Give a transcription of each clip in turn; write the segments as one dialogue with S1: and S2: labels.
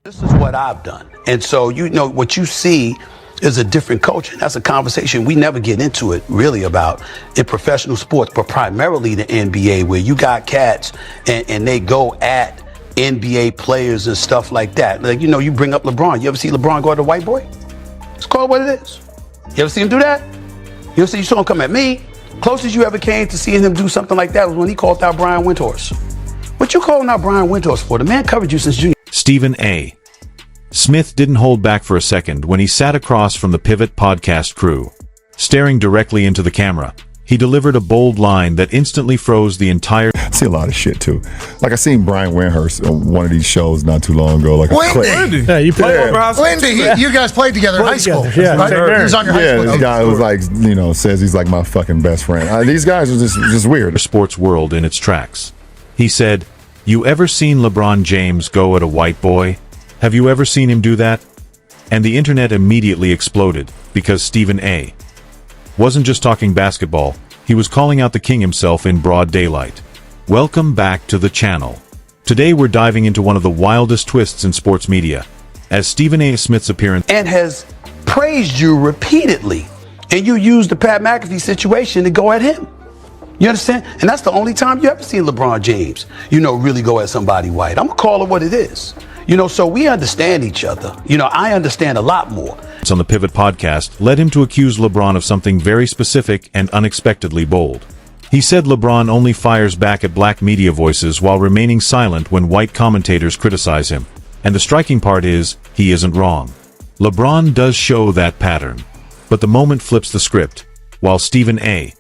S1: This is what I've done. And so, you know, what you see is a different culture. That's a conversation we never get into it really about in professional sports, but primarily the NBA, where you got cats and they go at NBA players and stuff like that. Like, you know, you bring up LeBron. You ever see LeBron go at a white boy? It's called what it is. You ever see him do that? You saw him come at me. Closest you ever came to seeing him do something like that was when he called out Brian Windhorst. What you calling out Brian Windhorst for? The man covered you since junior.
S2: Stephen A. Smith didn't hold back for a second when he sat across from the Pivot podcast crew. Staring directly into the camera, he delivered a bold line that instantly froze the entire...
S3: I see a lot of shit, too. Like, I seen Brian Windhorst on one of these shows not too long ago. Like
S4: Wendy!
S5: Yeah, you played over high school.
S4: Wendy, you guys played together in high school.
S5: Yeah,
S4: right? He was on your high school.
S3: this guy was like, you know, says he's like my fucking best friend. These guys are just weird.
S2: Sports world in its tracks. He said, "You ever seen LeBron James go at a white boy? Have you ever seen him do that?" And the internet immediately exploded, because Stephen A. wasn't just talking basketball, he was calling out the king himself in broad daylight. Welcome back to the channel. Today we're diving into one of the wildest twists in sports media, as Stephen A. Smith's appearance
S1: And has praised you repeatedly. And you used the Pat McAfee situation to go at him. You understand? And that's the only time you ever seen LeBron James, you know, really go at somebody white. I'm going to call it what it is. You know, so we understand each other. You know, I understand a lot more.
S2: on the Pivot podcast led him to accuse LeBron of something very specific and unexpectedly bold. He said LeBron only fires back at black media voices while remaining silent when white commentators criticize him. And the striking part is, he isn't wrong. LeBron does show that pattern. But the moment flips the script. While Stephen A.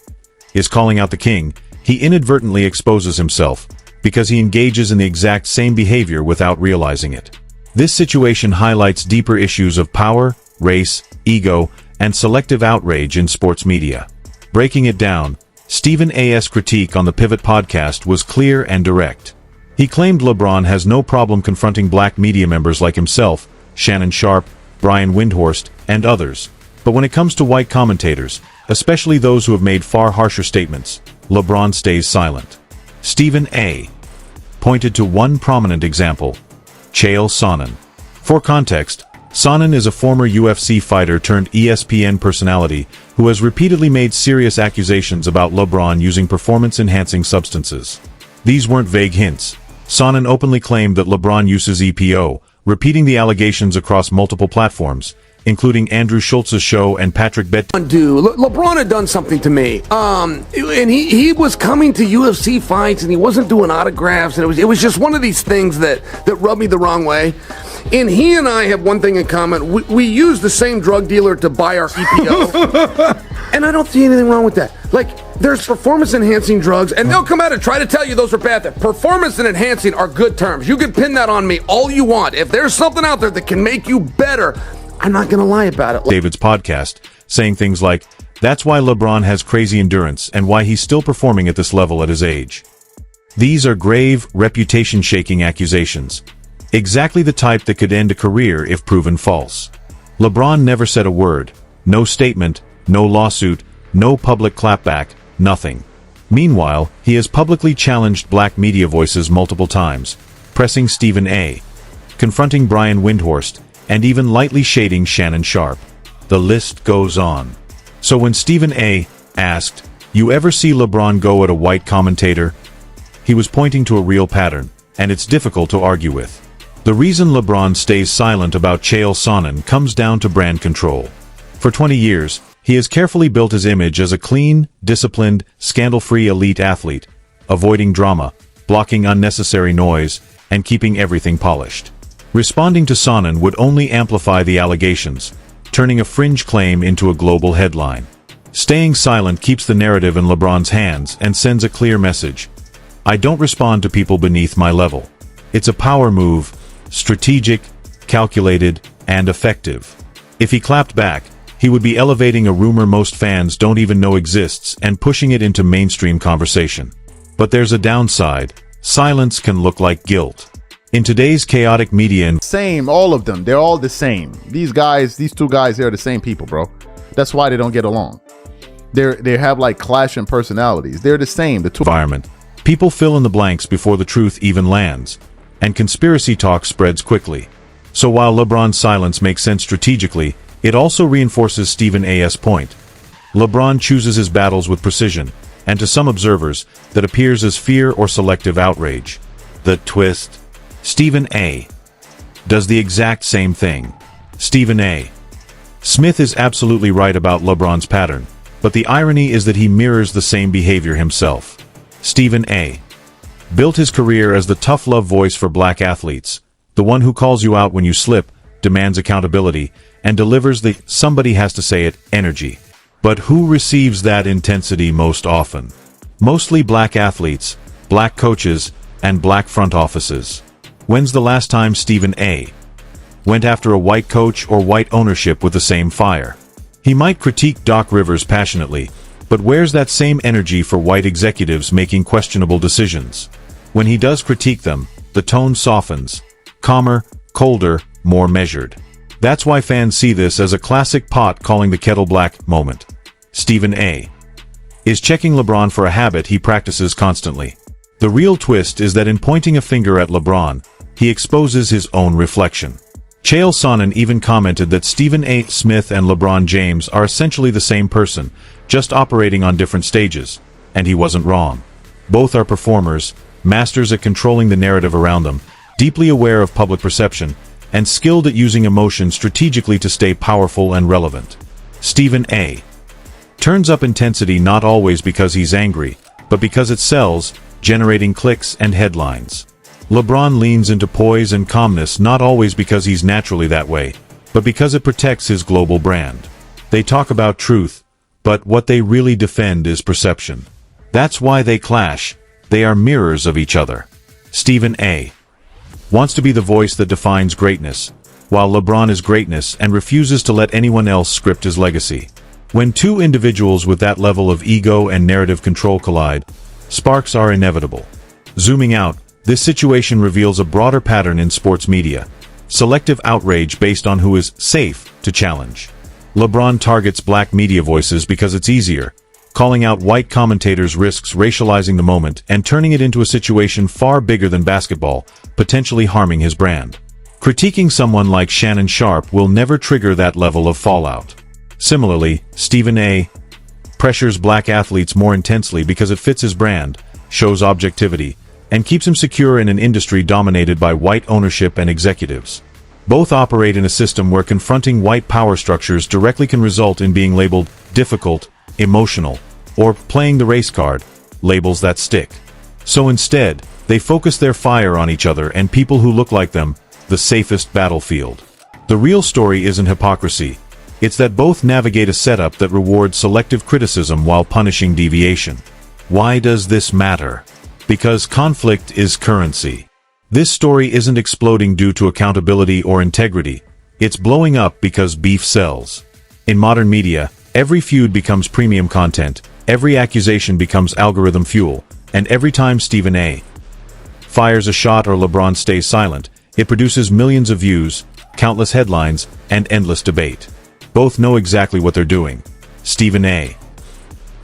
S2: is calling out the king, he inadvertently exposes himself, because he engages in the exact same behavior without realizing it. This situation highlights deeper issues of power, race, ego, and selective outrage in sports media. Breaking it down, Stephen A.'s critique on the Pivot podcast was clear and direct. He claimed LeBron has no problem confronting black media members like himself, Shannon Sharpe, Brian Windhorst, and others. But when it comes to white commentators, especially those who have made far harsher statements, LeBron stays silent. Stephen A. pointed to one prominent example, Chael Sonnen. For context, Sonnen is a former UFC fighter turned ESPN personality who has repeatedly made serious accusations about LeBron using performance-enhancing substances. These weren't vague hints. Sonnen openly claimed that LeBron uses EPO, repeating the allegations across multiple platforms, including Andrew Schultz's show and Patrick Bet.
S6: LeBron had done something to me, and he was coming to UFC fights, and he wasn't doing autographs, and it was just one of these things that rubbed me the wrong way. And he and I have one thing in common: we use the same drug dealer to buy our EPO, and I don't see anything wrong with that. Like, there's performance-enhancing drugs, and they'll come out and try to tell you those are bad. Performance and enhancing are good terms. You can pin that on me all you want. If there's something out there that can make you better, I'm not going to lie about it.
S2: David's podcast, saying things like, that's why LeBron has crazy endurance and why he's still performing at this level at his age. These are grave, reputation-shaking accusations. Exactly the type that could end a career if proven false. LeBron never said a word, no statement, no lawsuit, no public clapback, nothing. Meanwhile, he has publicly challenged black media voices multiple times, pressing Stephen A., confronting Brian Windhorst, and even lightly shading Shannon Sharpe. The list goes on. So when Stephen A. asked, "You ever see LeBron go at a white commentator?" he was pointing to a real pattern, and it's difficult to argue with. The reason LeBron stays silent about Chael Sonnen comes down to brand control. For 20 years, he has carefully built his image as a clean, disciplined, scandal-free elite athlete, avoiding drama, blocking unnecessary noise, and keeping everything polished. Responding to Sonnen would only amplify the allegations, turning a fringe claim into a global headline. Staying silent keeps the narrative in LeBron's hands and sends a clear message. I don't respond to people beneath my level. It's a power move, strategic, calculated, and effective. If he clapped back, he would be elevating a rumor most fans don't even know exists and pushing it into mainstream conversation. But there's a downside. Silence can look like guilt. In today's chaotic media and
S7: same, all of them, they're all the same. These two guys, they're the same people, bro. That's why they don't get along. They have like clashing personalities. They're the same. The two
S2: environment. People fill in the blanks before the truth even lands, and conspiracy talk spreads quickly. So while LeBron's silence makes sense strategically, it also reinforces Stephen A.'s point. LeBron chooses his battles with precision, and to some observers, that appears as fear or selective outrage. The twist? Stephen A. does the exact same thing. Stephen A. Smith is absolutely right about LeBron's pattern, but the irony is that he mirrors the same behavior himself. Stephen A. built his career as the tough love voice for black athletes, the one who calls you out when you slip, demands accountability, and delivers the "somebody has to say it" energy. But who receives that intensity most often? Mostly black athletes, black coaches, and black front offices. When's the last time Stephen A. went after a white coach or white ownership with the same fire? He might critique Doc Rivers passionately, but where's that same energy for white executives making questionable decisions? When he does critique them, the tone softens, calmer, colder, more measured. That's why fans see this as a classic pot calling the kettle black moment. Stephen A. is checking LeBron for a habit he practices constantly. The real twist is that in pointing a finger at LeBron, he exposes his own reflection. Chael Sonnen even commented that Stephen A. Smith and LeBron James are essentially the same person, just operating on different stages, and he wasn't wrong. Both are performers, masters at controlling the narrative around them, deeply aware of public perception, and skilled at using emotion strategically to stay powerful and relevant. Stephen A. turns up intensity not always because he's angry, but because it sells, generating clicks and headlines. LeBron leans into poise and calmness not always because he's naturally that way, but because it protects his global brand. They talk about truth, but what they really defend is perception. That's why they clash. They are mirrors of each other. Stephen A. wants to be the voice that defines greatness, while LeBron is greatness and refuses to let anyone else script his legacy. When two individuals with that level of ego and narrative control collide, sparks are inevitable. Zooming out, this situation reveals a broader pattern in sports media: selective outrage based on who is safe to challenge. LeBron targets black media voices because it's easier. Calling out white commentators risks racializing the moment and turning it into a situation far bigger than basketball, potentially harming his brand. Critiquing someone like Shannon Sharpe will never trigger that level of fallout. Similarly, Stephen A. pressures black athletes more intensely because it fits his brand, shows objectivity, and keeps him secure in an industry dominated by white ownership and executives. Both operate in a system where confronting white power structures directly can result in being labeled difficult, emotional, or playing the race card, labels that stick. So instead, they focus their fire on each other and people who look like them, the safest battlefield. The real story isn't hypocrisy. It's that both navigate a setup that rewards selective criticism while punishing deviation. Why does this matter? Because conflict is currency. This story isn't exploding due to accountability or integrity. It's blowing up because beef sells. In modern media, every feud becomes premium content, every accusation becomes algorithm fuel, and every time Stephen A. fires a shot or LeBron stays silent, it produces millions of views, countless headlines, and endless debate. Both know exactly what they're doing. Stephen A.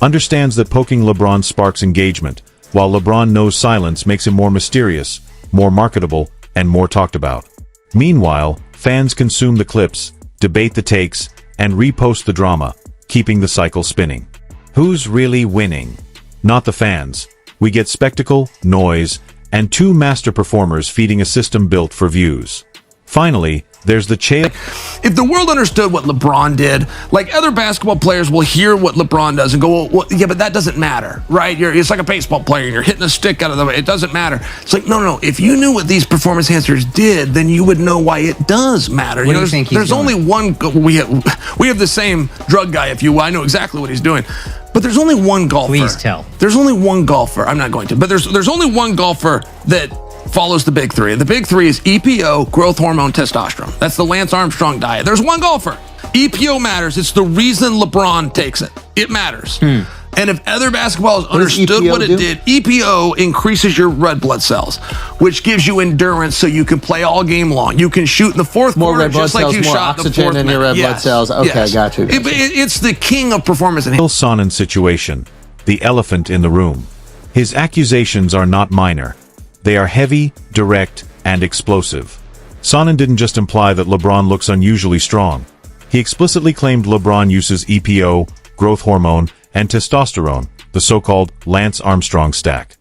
S2: understands that poking LeBron sparks engagement, while LeBron knows silence makes him more mysterious, more marketable, and more talked about. Meanwhile, fans consume the clips, debate the takes, and repost the drama, keeping the cycle spinning. Who's really winning? Not the fans. We get spectacle, noise, and two master performers feeding a system built for views. Finally, there's the
S6: If the world understood what LeBron did, like other basketball players will hear what LeBron does and go, well, yeah, but that doesn't matter, right? It's like a baseball player and you're hitting a stick out of the way. It doesn't matter. It's like, no. If you knew what these performance enhancers did, then you would know why it does matter.
S5: What do you think he's
S6: there's
S5: doing?
S6: only one. We have the same drug guy, if you will. I know exactly what he's doing. But there's only one golfer.
S5: Please tell.
S6: There's only one golfer. I'm not going to. But there's only one golfer that follows the big three. And the big three is EPO, growth hormone, testosterone. That's the Lance Armstrong diet. There's one golfer. EPO matters. It's the reason LeBron takes it. It matters. And if other basketballers understood what it did, EPO increases your red blood cells, which gives you endurance so you can play all game long. You can shoot in the fourth
S8: More
S6: quarter
S8: red blood
S6: just like
S8: cells,
S6: you
S8: more
S6: shot in the
S8: oxygen
S6: fourth
S8: in your
S6: minute.
S8: red blood cells. Okay, got you.
S6: It's the king of performance
S2: Chael
S6: enhancement.
S2: Sonnen situation, the elephant in the room. His accusations are not minor. They are heavy, direct, and explosive. Sonnen didn't just imply that LeBron looks unusually strong. He explicitly claimed LeBron uses EPO, growth hormone, and testosterone, the so-called Lance Armstrong stack.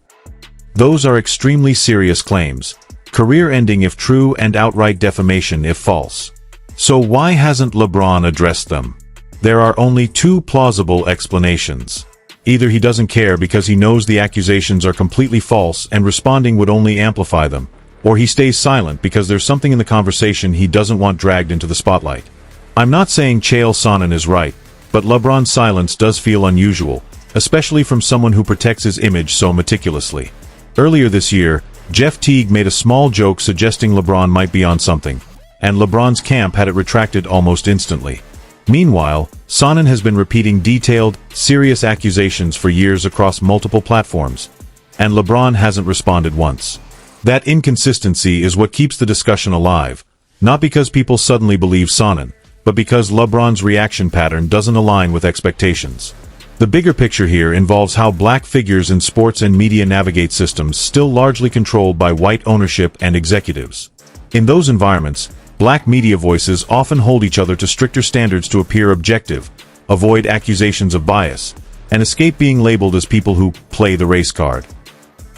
S2: Those are extremely serious claims, career-ending if true and outright defamation if false. So why hasn't LeBron addressed them? There are only two plausible explanations. Either he doesn't care because he knows the accusations are completely false and responding would only amplify them, or he stays silent because there's something in the conversation he doesn't want dragged into the spotlight. I'm not saying Chael Sonnen is right, but LeBron's silence does feel unusual, especially from someone who protects his image so meticulously. Earlier this year, Jeff Teague made a small joke suggesting LeBron might be on something, and LeBron's camp had it retracted almost instantly. Meanwhile, Sonnen has been repeating detailed, serious accusations for years across multiple platforms, and LeBron hasn't responded once. That inconsistency is what keeps the discussion alive, not because people suddenly believe Sonnen, but because LeBron's reaction pattern doesn't align with expectations. The bigger picture here involves how black figures in sports and media navigate systems still largely controlled by white ownership and executives. In those environments, black media voices often hold each other to stricter standards to appear objective, avoid accusations of bias, and escape being labeled as people who play the race card.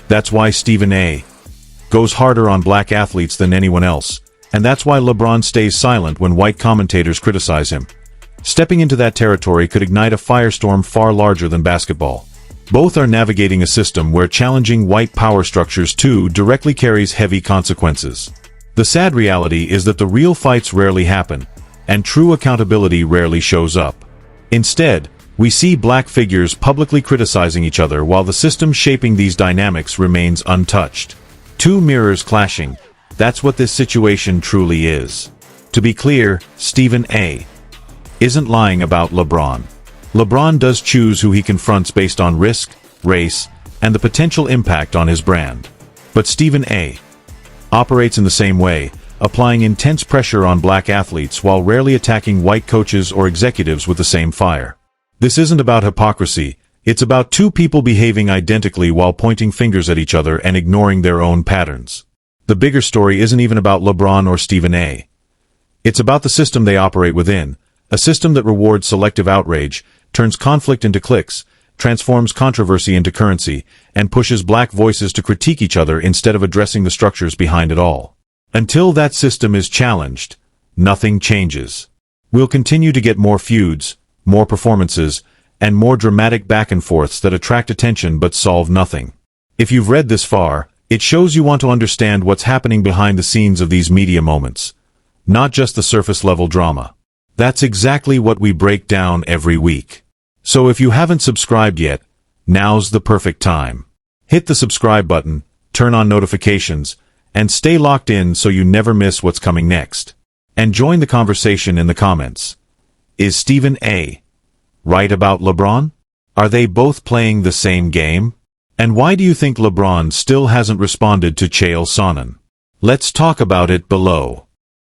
S2: That's why Stephen A. goes harder on black athletes than anyone else, and that's why LeBron stays silent when white commentators criticize him. Stepping into that territory could ignite a firestorm far larger than basketball. Both are navigating a system where challenging white power structures too directly carries heavy consequences. The sad reality is that the real fights rarely happen, and true accountability rarely shows up. Instead, we see black figures publicly criticizing each other while the system shaping these dynamics remains untouched. Two mirrors clashing, that's what this situation truly is. To be clear, Stephen A. isn't lying about LeBron. LeBron does choose who he confronts based on risk, race, and the potential impact on his brand. But Stephen A. operates in the same way, applying intense pressure on black athletes while rarely attacking white coaches or executives with the same fire. This isn't about hypocrisy, it's about two people behaving identically while pointing fingers at each other and ignoring their own patterns. The bigger story isn't even about LeBron or Stephen A. It's about the system they operate within, a system that rewards selective outrage, turns conflict into clicks, transforms controversy into currency, and pushes black voices to critique each other instead of addressing the structures behind it all. Until that system is challenged, nothing changes. We'll continue to get more feuds, more performances, and more dramatic back and forths that attract attention but solve nothing. If you've read this far, it shows you want to understand what's happening behind the scenes of these media moments, not just the surface-level drama. That's exactly what we break down every week. So if you haven't subscribed yet, now's the perfect time. Hit the subscribe button, turn on notifications, and stay locked in so you never miss what's coming next. And join the conversation in the comments. Is Stephen A. right about LeBron? Are they both playing the same game? And why do you think LeBron still hasn't responded to Chael Sonnen? Let's talk about it below.